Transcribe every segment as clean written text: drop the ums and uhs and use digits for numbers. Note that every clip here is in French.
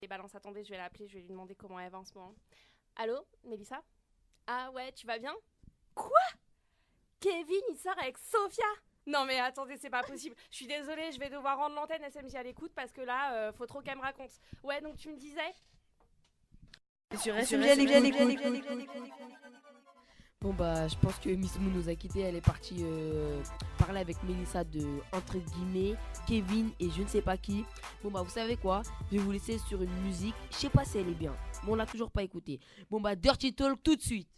Et balance, attendez, je vais l'appeler, je vais lui demander comment elle va en ce moment. Allô, Mélissa? Ah ouais, tu vas bien? Quoi? Kevin, il sort avec Sophia? Non mais attendez, c'est pas possible. Je suis désolée, je vais devoir rendre l'antenne SMJ à l'écoute parce que là, faut trop qu'elle me raconte. Ouais, donc tu me disais? Sur SMJ à l'écoute. Bon bah je pense que Miss Moon nous a quittés, elle est partie parler avec Mélissa de entre guillemets Kevin et je ne sais pas qui. Bon bah vous savez quoi, je vais vous laisser sur une musique, je sais pas si elle est bien, mais on l'a toujours pas écoutée. Bon bah Dirty Talk tout de suite.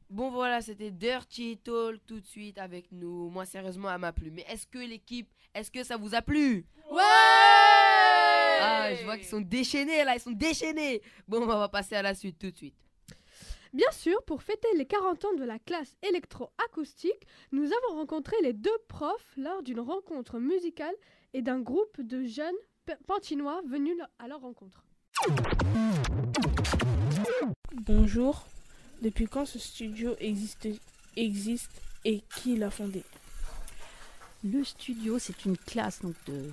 Bon voilà, c'était Dirty Talk tout de suite avec nous. Moi sérieusement, elle m'a plu. Mais est-ce que l'équipe, est-ce que ça vous a plu? Ouais! Ah, je vois qu'ils sont déchaînés là, ils sont déchaînés. Bon, on va passer à la suite tout de suite. Bien sûr, pour fêter les 40 ans de la classe électro-acoustique, nous avons rencontré les deux profs lors d'une rencontre musicale et d'un groupe de jeunes pantinois venus à leur rencontre. Bonjour, depuis quand ce studio existe et qui l'a fondé? Le studio, c'est une classe,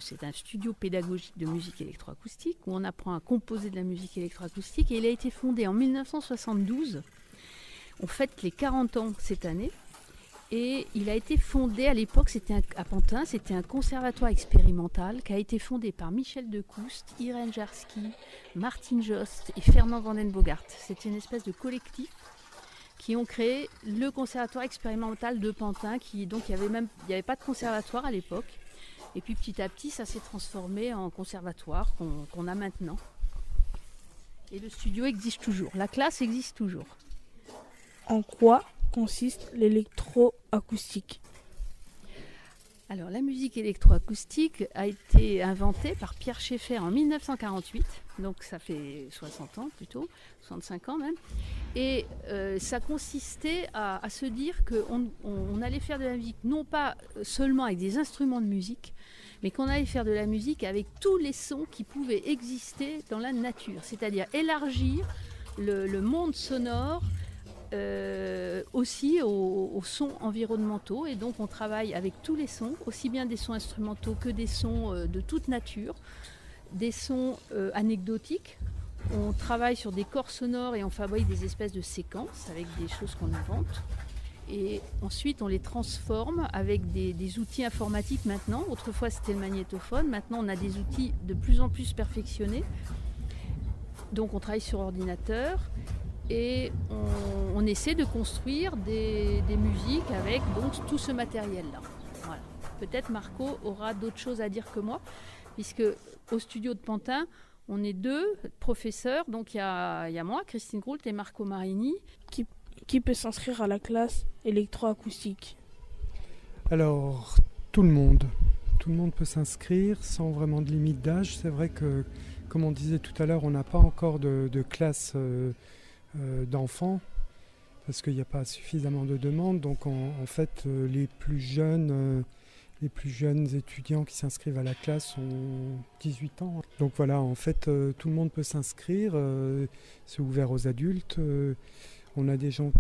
c'est un studio pédagogique de musique électroacoustique où on apprend à composer de la musique électroacoustique et il a été fondé en 1972. On fête les 40 ans cette année et il a été fondé à l'époque, à Pantin, c'était un conservatoire expérimental qui a été fondé par Michel Decoust, Irène Jarski, Martine Jost et Fernand Vandenbogart. C'était une espèce de collectif qui ont créé le conservatoire expérimental de Pantin, il n'y avait pas de conservatoire à l'époque. Et puis petit à petit, ça s'est transformé en conservatoire qu'on a maintenant. Et le studio existe toujours, la classe existe toujours. En quoi consiste l'électroacoustique ? Alors la musique électroacoustique a été inventée par Pierre Schaeffer en 1948, donc ça fait 60 ans plutôt, 65 ans même. Et ça consistait à se dire qu'on allait faire de la musique non pas seulement avec des instruments de musique, mais qu'on allait faire de la musique avec tous les sons qui pouvaient exister dans la nature, c'est-à-dire élargir le monde sonore aussi aux sons environnementaux. Et donc on travaille avec tous les sons, aussi bien des sons instrumentaux que des sons de toute nature, des sons anecdotiques. On travaille sur des corps sonores et on fabrique des espèces de séquences avec des choses qu'on invente. Et ensuite on les transforme avec des outils informatiques maintenant. Autrefois c'était le magnétophone, maintenant on a des outils de plus en plus perfectionnés. Donc on travaille sur ordinateur. Et on essaie de construire des musiques avec donc tout ce matériel-là. Voilà. Peut-être Marco aura d'autres choses à dire que moi, puisque au studio de Pantin, on est 2 professeurs. Donc il y a moi, Christine Groult, et Marco Marini. Qui peut s'inscrire à la classe électroacoustique ? Alors, tout le monde. Tout le monde peut s'inscrire sans vraiment de limite d'âge. C'est vrai que, comme on disait tout à l'heure, on n'a pas encore de classe d'enfants parce qu'il n'y a pas suffisamment de demandes. Donc en fait les plus jeunes étudiants qui s'inscrivent à la classe ont 18 ans. Donc voilà, en fait tout le monde peut s'inscrire, c'est ouvert aux adultes. On a des gens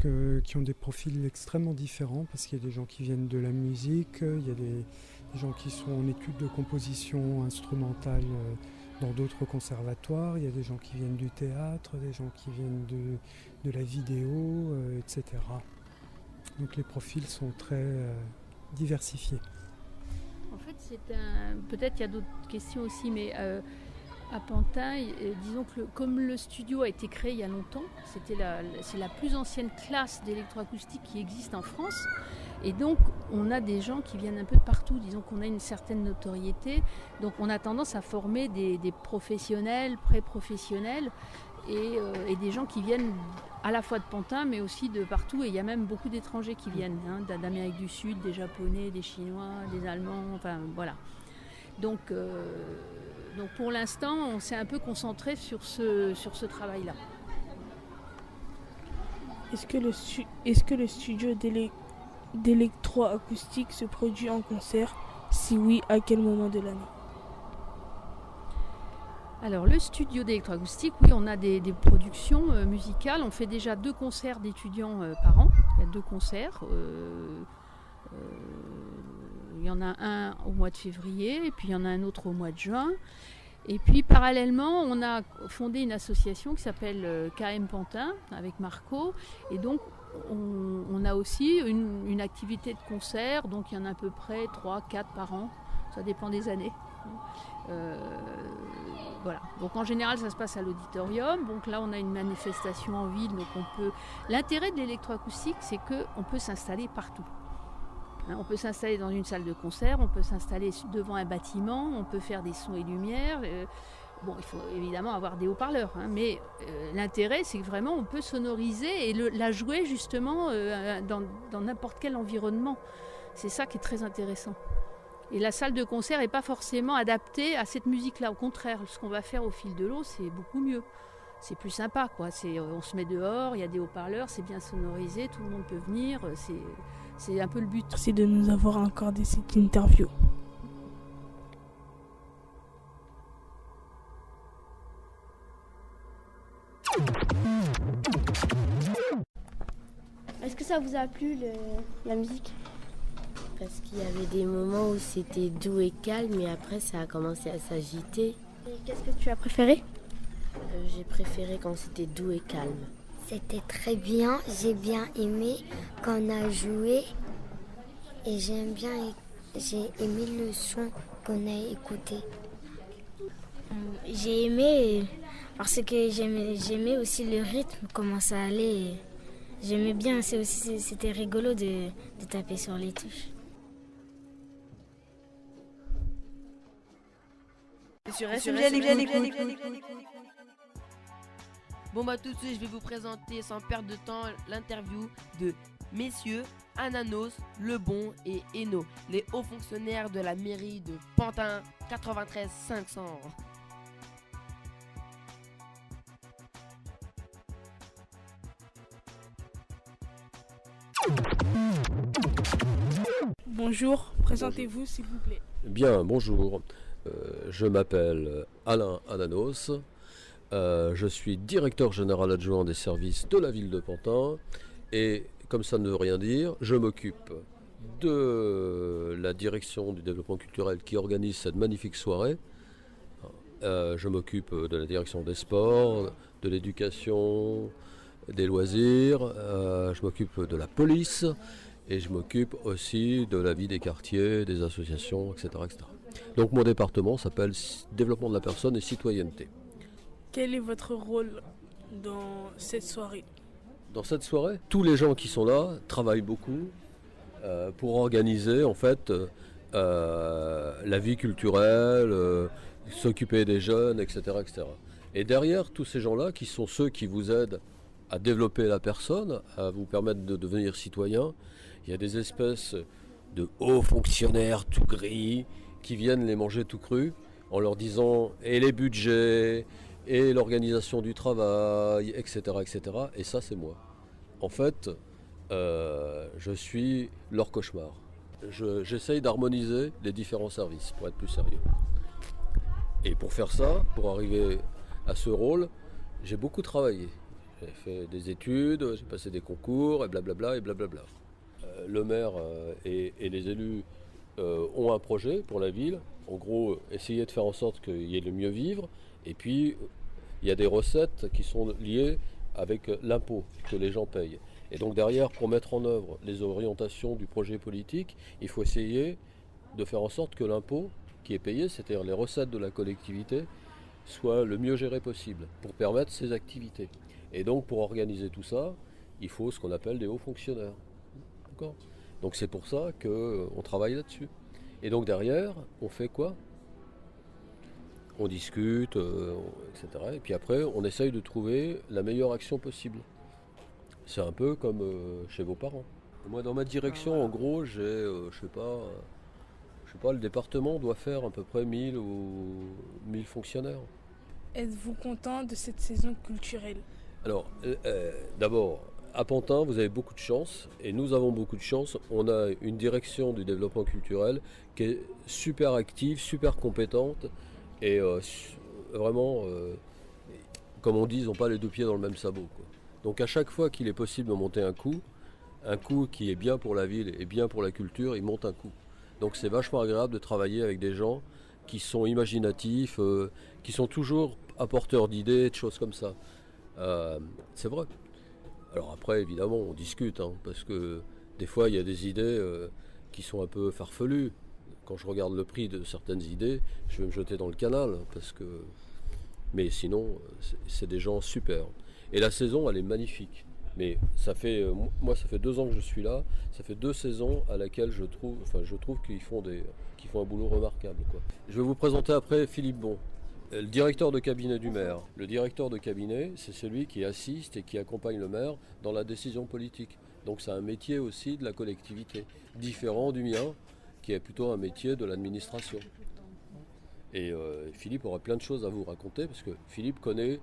qui ont des profils extrêmement différents parce qu'il y a des gens qui viennent de la musique, il y a des gens qui sont en études de composition instrumentale dans d'autres conservatoires, il y a des gens qui viennent du théâtre, des gens qui viennent de la vidéo, etc. Donc les profils sont très diversifiés. En fait, peut-être qu'il y a d'autres questions aussi, mais à Pantin, disons que comme le studio a été créé il y a longtemps, c'est la plus ancienne classe d'électroacoustique qui existe en France. Et donc, on a des gens qui viennent un peu de partout, disons qu'on a une certaine notoriété. Donc, on a tendance à former des professionnels, pré-professionnels et des gens qui viennent à la fois de Pantin, mais aussi de partout. Et il y a même beaucoup d'étrangers qui viennent, d'Amérique du Sud, des Japonais, des Chinois, des Allemands, enfin voilà. Donc pour l'instant, on s'est un peu concentré sur ce travail-là. Est-ce que le studio d'électroacoustique se produit en concert ? Si oui, à quel moment de l'année ? Alors le studio d'électroacoustique, oui, on a des productions musicales. On fait déjà 2 concerts d'étudiants par an. Il y a 2 concerts. Il y en a un au mois de février et puis il y en a un autre au mois de juin. Et puis parallèlement, on a fondé une association qui s'appelle KM Pantin avec Marco. Et donc on a aussi une activité de concert. Donc il y en a à peu près 3-4 par an. Ça dépend des années. Voilà. Donc en général ça se passe à l'auditorium. Donc là on a une manifestation en ville, donc l'intérêt de l'électroacoustique, c'est qu'on peut s'installer partout. On peut s'installer dans une salle de concert, on peut s'installer devant un bâtiment, on peut faire des sons et lumières. Bon, il faut évidemment avoir des haut-parleurs, mais l'intérêt, c'est que vraiment on peut sonoriser et la jouer justement dans n'importe quel environnement. C'est ça qui est très intéressant. Et la salle de concert n'est pas forcément adaptée à cette musique-là. Au contraire, ce qu'on va faire au fil de l'eau, c'est beaucoup mieux. C'est plus sympa, quoi. On se met dehors, il y a des haut-parleurs, c'est bien sonorisé, tout le monde peut venir. C'est un peu le but. Merci de nous avoir accordé cette interview. Est-ce que ça vous a plu la musique ? Parce qu'il y avait des moments où c'était doux et calme et après ça a commencé à s'agiter. Et qu'est-ce que tu as préféré ? J'ai préféré quand c'était doux et calme. C'était très bien, j'ai bien aimé quand on a joué et j'ai aimé le son qu'on a écouté. J'ai aimé parce que j'aimais aussi le rythme, comment ça allait. J'aimais bien, c'était rigolo de taper sur les touches. sur SMG à l'écoute. Bon bah tout de suite je vais vous présenter sans perdre de temps l'interview de messieurs Ananos, Lebon et Eno, les hauts fonctionnaires de la mairie de Pantin 93 500. Bonjour, présentez-vous s'il vous plaît. Bien, bonjour. Je m'appelle Alain Ananos. Je suis directeur général adjoint des services de la ville de Pantin. Et comme ça ne veut rien dire, je m'occupe de la direction du développement culturel qui organise cette magnifique soirée. Je m'occupe de la direction des sports, de l'éducation, des loisirs. Je m'occupe de la police. Et je m'occupe aussi de la vie des quartiers, des associations, etc., etc. Donc mon département s'appelle Développement de la personne et citoyenneté. Quel est votre rôle dans cette soirée? Dans cette soirée, tous les gens qui sont là travaillent beaucoup pour organiser en fait la vie culturelle, s'occuper des jeunes, etc., etc. Et derrière tous ces gens-là, qui sont ceux qui vous aident à développer la personne, à vous permettre de devenir citoyen, il y a des espèces de hauts fonctionnaires tout gris qui viennent les manger tout crus en leur disant et les budgets et l'organisation du travail, etc., etc. Et ça, c'est moi. En fait, je suis leur cauchemar. J'essaye d'harmoniser les différents services pour être plus sérieux. Et pour faire ça, pour arriver à ce rôle, j'ai beaucoup travaillé. J'ai fait des études, j'ai passé des concours, et blablabla, et blablabla. Le maire et les élus ont un projet pour la ville. En gros, essayer de faire en sorte qu'il y ait le mieux vivre. Et puis, il y a des recettes qui sont liées avec l'impôt que les gens payent. Et donc derrière, pour mettre en œuvre les orientations du projet politique, il faut essayer de faire en sorte que l'impôt qui est payé, c'est-à-dire les recettes de la collectivité, soit le mieux géré possible pour permettre ces activités. Et donc pour organiser tout ça, il faut ce qu'on appelle des hauts fonctionnaires. D'accord ? Donc c'est pour ça qu'on travaille là-dessus. Et donc derrière, on fait quoi ? On discute, etc. Et puis après, on essaye de trouver la meilleure action possible. C'est un peu comme chez vos parents. Moi, dans ma direction, en gros, j'ai, je sais pas, le département doit faire à peu près 1000 ou 1000 fonctionnaires. Êtes-vous content de cette saison culturelle ? Alors, d'abord, à Pantin, vous avez beaucoup de chance, et nous avons beaucoup de chance. On a une direction du développement culturel qui est super active, super compétente, et vraiment, comme on dit, ils n'ont pas les deux pieds dans le même sabot, quoi. Donc à chaque fois qu'il est possible de monter un coup qui est bien pour la ville et bien pour la culture, ils montent un coup. Donc c'est vachement agréable de travailler avec des gens qui sont imaginatifs, qui sont toujours apporteurs d'idées, de choses comme ça. C'est vrai. Alors après, évidemment, on discute, hein, parce que des fois, il y a des idées qui sont un peu farfelues. Quand je regarde le prix de certaines idées, je vais me jeter dans le canal, parce que... Mais sinon, c'est des gens super. Et la saison, elle est magnifique. Mais ça fait 2 ans que je suis là. Ça fait 2 saisons à laquelle je trouve qu'ils font un boulot remarquable, quoi. Je vais vous présenter après Philippe Bon, le directeur de cabinet du maire. Le directeur de cabinet, c'est celui qui assiste et qui accompagne le maire dans la décision politique. Donc c'est un métier aussi de la collectivité, différent du mien, qui est plutôt un métier de l'administration. Et Philippe aura plein de choses à vous raconter, parce que Philippe connaît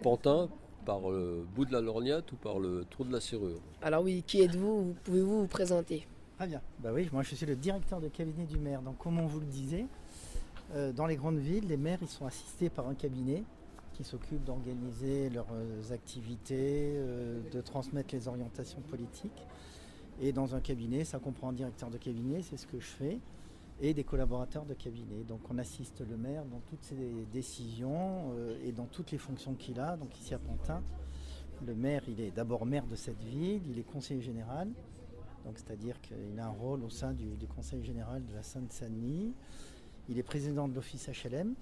Pantin par le bout de la lorgnette ou par le trou de la serrure. Alors oui, qui êtes-vous ? Pouvez-vous vous présenter ? Très bien. Bah oui, moi je suis le directeur de cabinet du maire. Donc comme on vous le disait, dans les grandes villes, les maires ils sont assistés par un cabinet qui s'occupe d'organiser leurs activités, de transmettre les orientations politiques. Et dans un cabinet, ça comprend un directeur de cabinet, c'est ce que je fais, et des collaborateurs de cabinet. Donc on assiste le maire dans toutes ses décisions et dans toutes les fonctions qu'il a. Donc ici à Pantin, le maire, il est d'abord maire de cette ville, il est conseiller général, donc c'est-à-dire qu'il a un rôle au sein du conseil général de la Seine-Saint-Denis. Il est président de l'office HLM,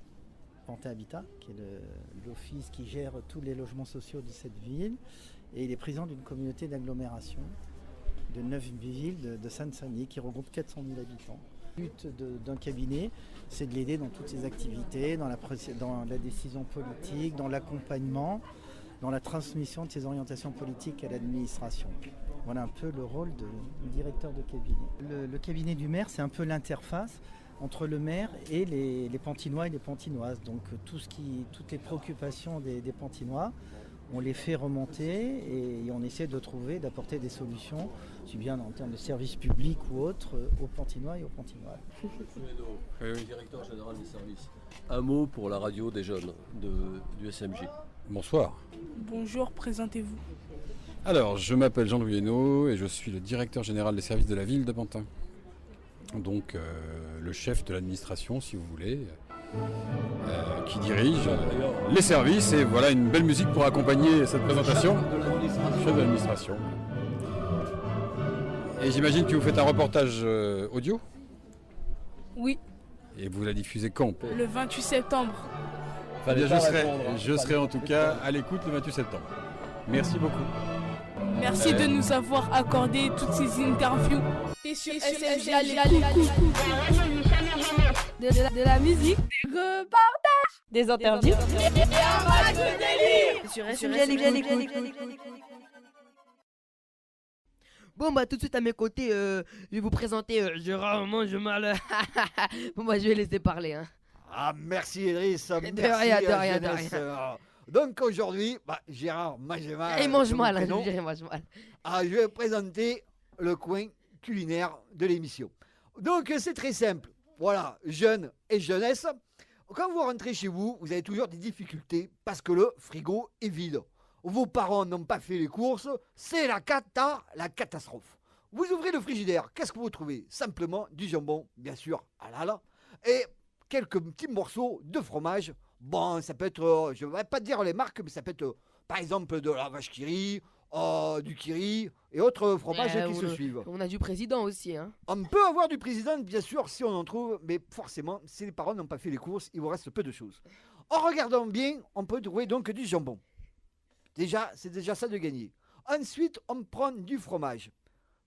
Pantin Habitat, qui est l'office qui gère tous les logements sociaux de cette ville, et il est président d'une communauté d'agglomération de 9 villes de Seine-Saint-Denis qui regroupe 400 000 habitants. Le but d'un cabinet, c'est de l'aider dans toutes ses activités, dans la décision politique, dans l'accompagnement, dans la transmission de ses orientations politiques à l'administration. Voilà un peu le rôle du directeur de cabinet. Le cabinet du maire, c'est un peu l'interface entre le maire et les Pantinois et les Pantinoises. Donc toutes les préoccupations des Pantinois, on les fait remonter et on essaie d'apporter des solutions, aussi bien en termes de services publics ou autres, aux Pantinois et aux Pantinoises. Oui. Directeur général des services. Un mot pour la radio des jeunes du SMJ. Bonsoir. Bonjour, présentez-vous. Alors, je m'appelle Jean-Louis Hainaut et je suis le directeur général des services de la ville de Pantin. Donc, le chef de l'administration, si vous voulez, qui dirige les services. Et voilà une belle musique pour accompagner cette présentation. Chef de l'administration. Et j'imagine que vous faites un reportage audio ? Oui. Et vous la diffusez quand ? Le 28 septembre. Eh bien, je serai en tout cas à l'écoute le 28 septembre. Merci beaucoup. Merci de nous avoir accordé toutes ces interviews. Et sur SMJ, de la musique, reportage, des interviews, sur SMJ. Bon bah tout de suite à mes côtés, je vais vous présenter Gérard Mangemal. Bon bah je vais laisser parler. Hein. Ah merci Idriss, de rien. Donc aujourd'hui, Gérard Mangemal. Il mange mal, il mange mal. Je vais présenter le coin culinaire de l'émission. Donc c'est très simple. Voilà, jeunes et jeunesse. Quand vous rentrez chez vous, vous avez toujours des difficultés parce que le frigo est vide. Vos parents n'ont pas fait les courses, c'est la catastrophe. Vous ouvrez le frigidaire, qu'est-ce que vous trouvez ? Simplement du jambon, bien sûr, halal, et quelques petits morceaux de fromage. Bon, ça peut être, je ne vais pas dire les marques, mais ça peut être par exemple de la vache qui rit, du kiri et autres fromages qui se suivent. On a du président aussi. Hein. On peut avoir du président, bien sûr, si on en trouve, mais forcément, si les parents n'ont pas fait les courses, il vous reste peu de choses. En regardant bien, on peut trouver donc du jambon. Déjà, c'est déjà ça de gagner. Ensuite, on prend du fromage.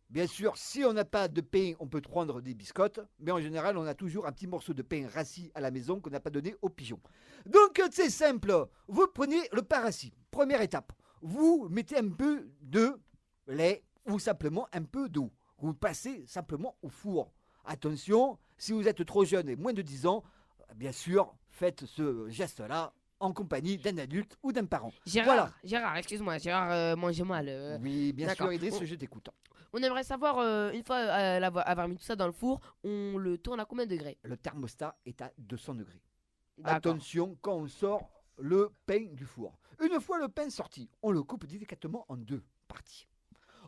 Bien sûr, si on n'a pas de pain, on peut prendre des biscottes, mais en général, on a toujours un petit morceau de pain rassis à la maison qu'on n'a pas donné aux pigeons. Donc, c'est simple. Vous prenez le pain rassis. Première étape. Vous mettez un peu de lait ou simplement un peu d'eau. Vous passez simplement au four. Attention, si vous êtes trop jeune et moins de 10 ans, bien sûr, faites ce geste-là en compagnie d'un adulte ou d'un parent. Gérard, excuse-moi, Gérard mange mal. Oui, bien sûr, Idriss, je t'écoute. On aimerait savoir, une fois avoir mis tout ça dans le four, on le tourne à combien de degrés ? Le thermostat est à 200 degrés. D'accord. Attention quand on sort le pain du four. Une fois le pain sorti, on le coupe délicatement en 2 parties.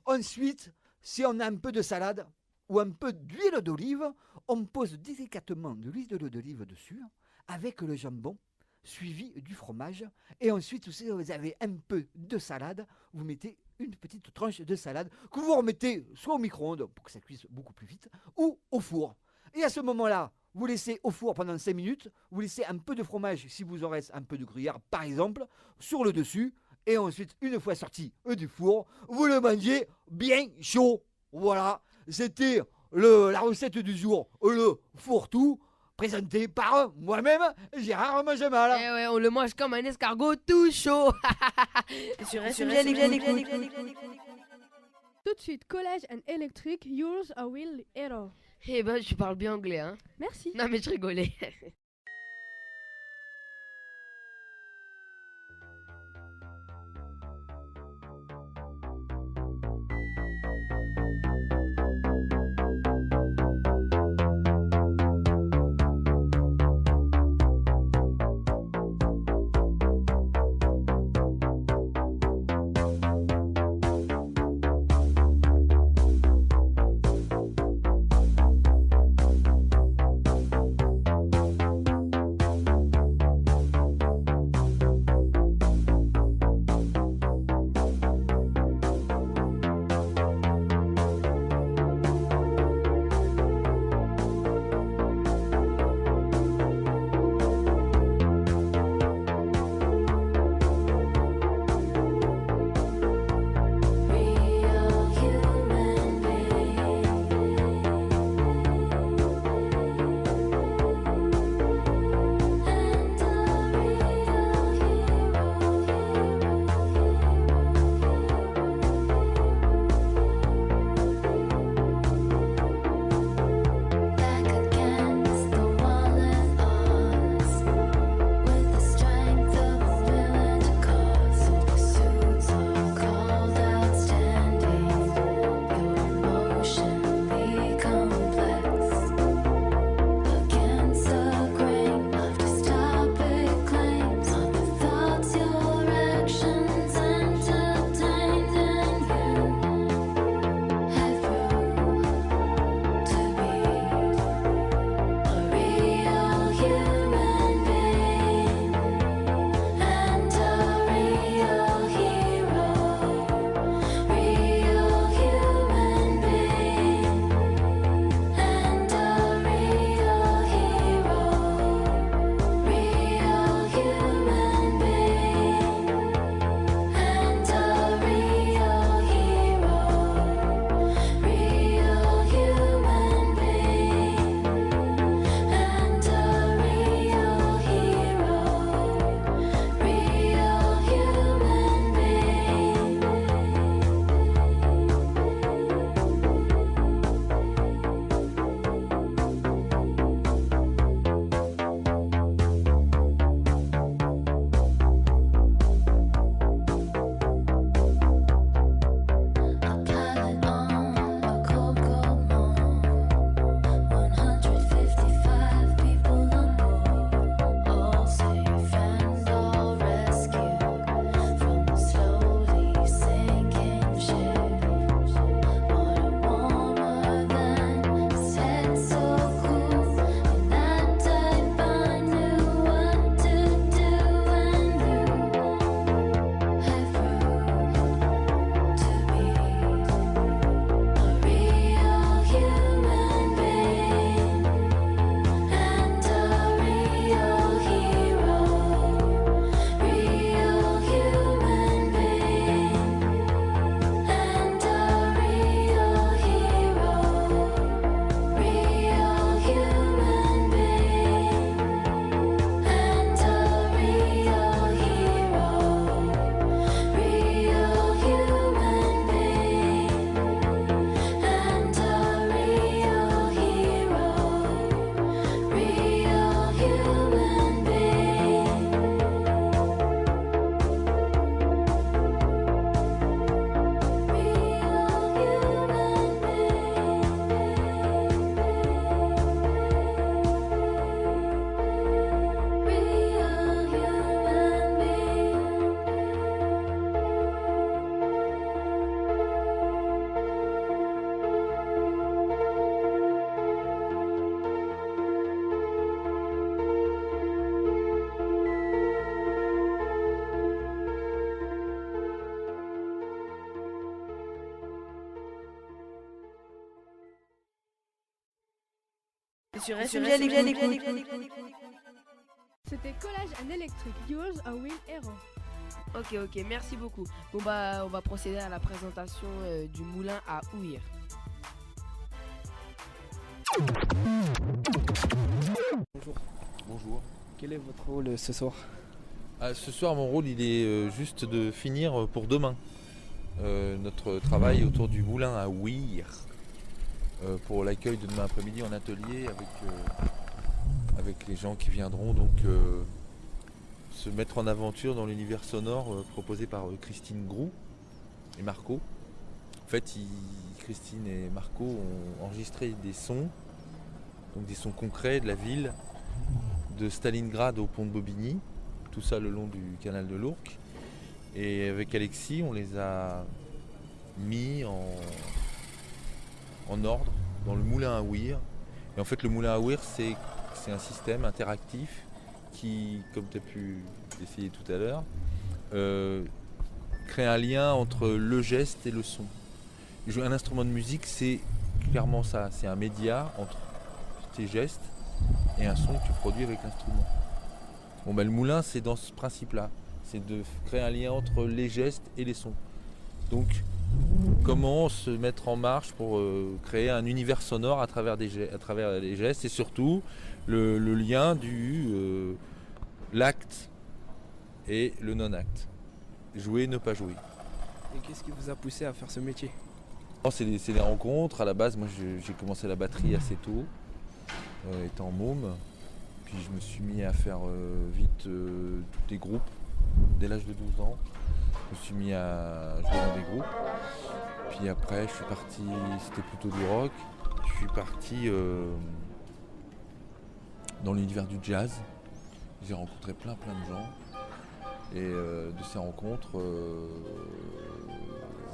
Ensuite, si on a un peu de salade ou un peu d'huile d'olive, on pose délicatement de l'huile d'olive dessus avec le jambon suivi du fromage. Et ensuite, si vous avez un peu de salade, vous mettez une petite tranche de salade que vous remettez soit au micro-ondes pour que ça cuise beaucoup plus vite ou au four. Et à ce moment-là, vous laissez au four pendant 5 minutes, vous laissez un peu de fromage, si vous en reste un peu de gruyère par exemple, sur le dessus. Et ensuite, une fois sorti du four, vous le mangez bien chaud. Voilà, c'était la recette du jour, le fourre-tout, présenté par moi-même, Gérard Mangemal. Eh ouais, on le mange comme un escargot tout chaud. Tout de suite, College and Electric, Yours a Will Hero. Eh ben, tu parles bien anglais, hein. Merci. Non, mais je rigolais. sur SMG l'écoute. C'était Collège and Electric, Yours a Will Hero. Ok, merci beaucoup. Bon bah on va procéder à la présentation du moulin à houire. Bonjour. Quel est votre rôle ce soir? Ce soir, mon rôle, il est juste de finir pour demain notre travail autour du moulin à houire pour l'accueil de demain après-midi en atelier avec les gens qui viendront donc se mettre en aventure dans l'univers sonore proposé par Christine Groux et Marco. En fait, Christine et Marco ont enregistré des sons, donc des sons concrets de la ville, de Stalingrad au pont de Bobigny, tout ça le long du canal de l'Ourcq. Et avec Alexis, on les a mis en ordre dans le moulin à houire. Et en fait, le moulin à houire, c'est un système interactif qui, comme tu as pu essayer tout à l'heure, crée un lien entre le geste et le son. Jouer un instrument de musique, c'est clairement ça. C'est un média entre tes gestes et un son que tu produis avec l'instrument. Bon, le moulin, c'est dans ce principe-là. C'est de créer un lien entre les gestes et les sons. Donc, comment se mettre en marche pour créer un univers sonore à travers les gestes et surtout le lien du l'acte et le non-acte. Jouer, ne pas jouer. Et qu'est-ce qui vous a poussé à faire ce métier? C'est des rencontres. À la base, moi, j'ai commencé la batterie assez tôt, étant môme. Puis je me suis mis à faire vite tous les groupes. Dès l'âge de 12 ans, je me suis mis à jouer dans des groupes. Puis après, je suis parti, c'était plutôt du rock. Je suis parti dans l'univers du jazz. J'ai rencontré plein de gens. Et de ces rencontres,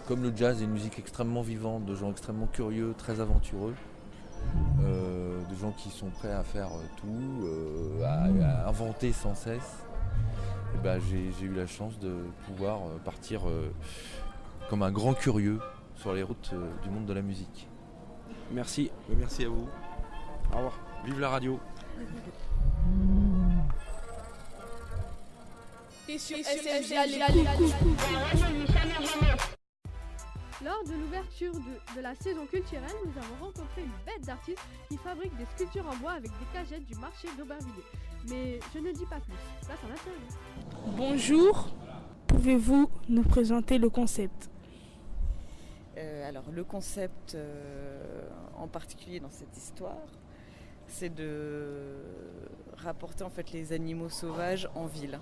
comme le jazz est une musique extrêmement vivante, de gens extrêmement curieux, très aventureux, de gens qui sont prêts à faire tout, à inventer sans cesse, et j'ai eu la chance de pouvoir partir comme un grand curieux sur les routes du monde de la musique. Merci. Merci à vous. Au revoir. Vive la radio. Lors de l'ouverture de la saison culturelle, nous avons rencontré une bête d'artistes qui fabrique des sculptures en bois avec des cagettes du marché d'Aubervilliers. Mais je ne dis pas plus, place en interview. Bonjour, pouvez-vous nous présenter le concept? Alors le concept en particulier dans cette histoire, c'est de rapporter en fait les animaux sauvages en ville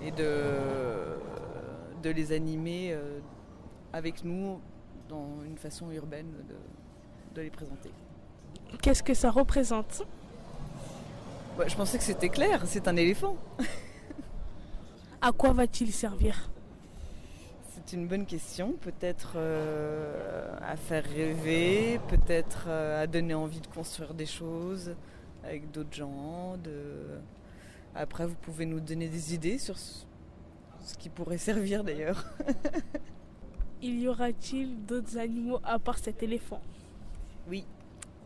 et de les animer avec nous dans une façon urbaine de les présenter. Qu'est-ce que ça représente? Je pensais que c'était clair, c'est un éléphant. À quoi va-t-il servir? C'est une bonne question, peut-être à faire rêver, peut-être à donner envie de construire des choses avec d'autres gens. Après, vous pouvez nous donner des idées sur ce qui pourrait servir d'ailleurs. Il y aura-t-il d'autres animaux à part cet éléphant? Oui,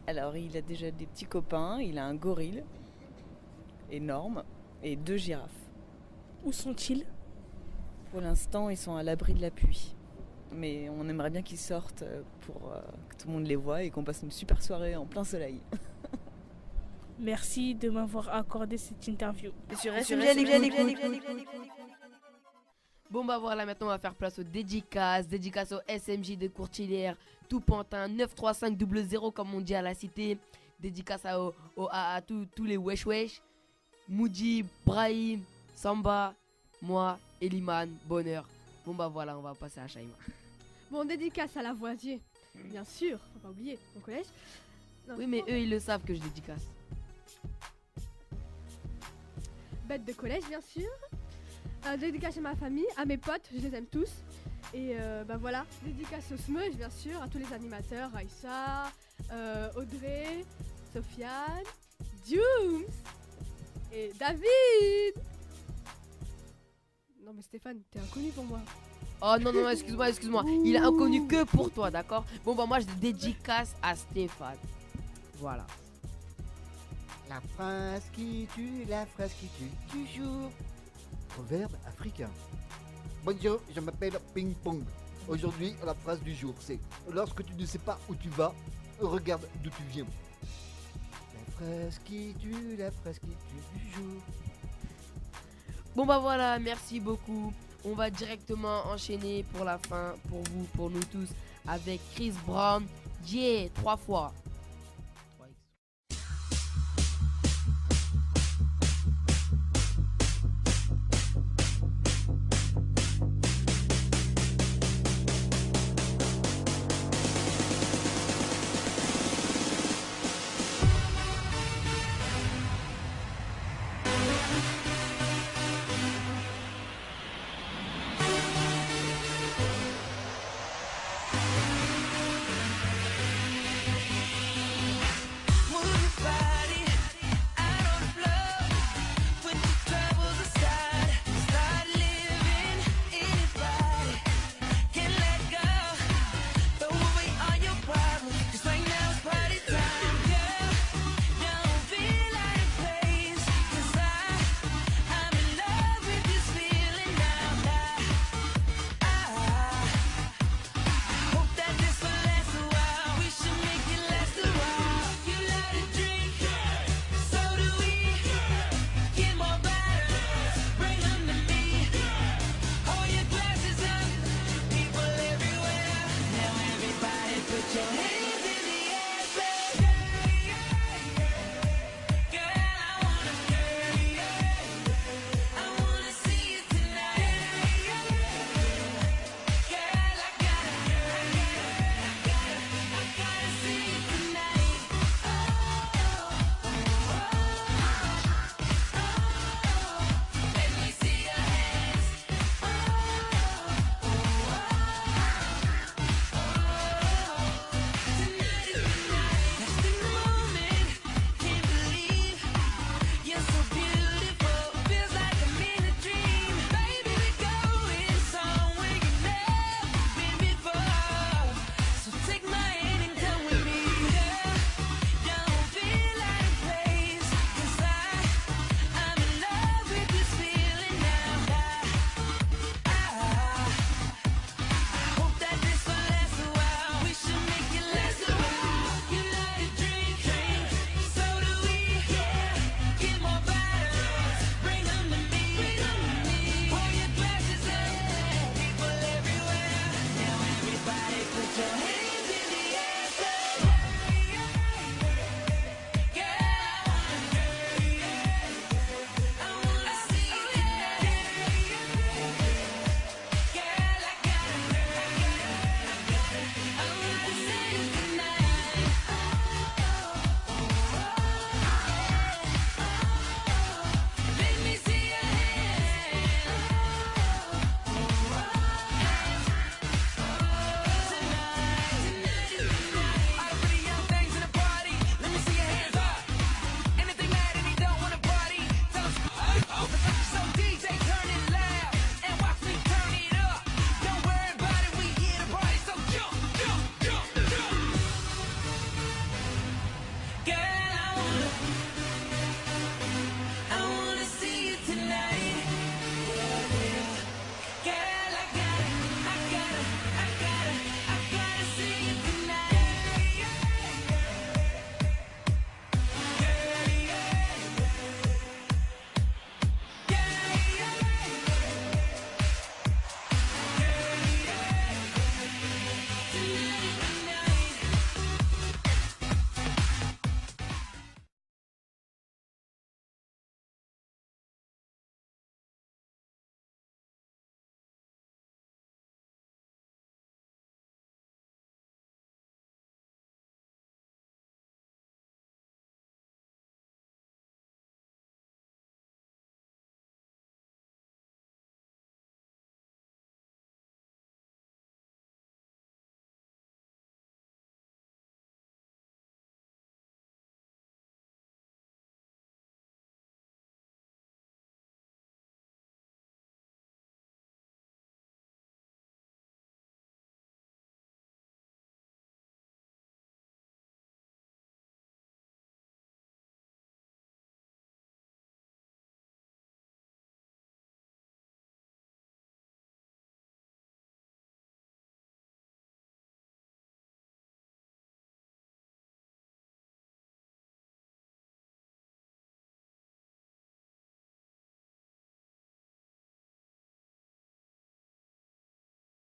alors il a déjà des petits copains, il a un gorille énorme et 2 girafes. Où sont-ils? Pour l'instant, ils sont à l'abri de la pluie. Mais on aimerait bien qu'ils sortent pour que tout le monde les voie et qu'on passe une super soirée en plein soleil. Merci de m'avoir accordé cette interview. Bon voilà, maintenant on va faire place aux dédicaces au SMJ de Courtilière, tout Pantin, 93500 comme on dit à la cité, dédicace à tous les wesh, Moudi, Brahim, Samba, moi, Eliman, Bonheur. Bon voilà, on va passer à Shaima. Bon, dédicace à Lavoisier, bien sûr, faut pas oublier, au collège. Non, oui, mais eux ils le savent que je dédicace. Bête de collège, bien sûr. Dédicace à ma famille, à mes potes, je les aime tous. Et voilà, dédicace au Smeuge, bien sûr, à tous les animateurs, Aïssa, Audrey, Sofiane, Dooms et David. Non mais Stéphane, t'es inconnu pour moi. Oh non, excuse-moi. Il est inconnu que pour toi, d'accord? Bon moi je dédicace à Stéphane. Voilà. La phrase qui tue, la phrase qui tue toujours. Proverbe africain. Bonjour, je m'appelle Ping Pong. Aujourd'hui, la phrase du jour, c'est lorsque tu ne sais pas où tu vas, regarde d'où tu viens. La phrase qui tue, la phrase qui tue du jour. Bon bah voilà, merci beaucoup. On va directement enchaîner pour la fin, pour vous, pour nous tous, avec Chris Brown. Yeah, 3 fois.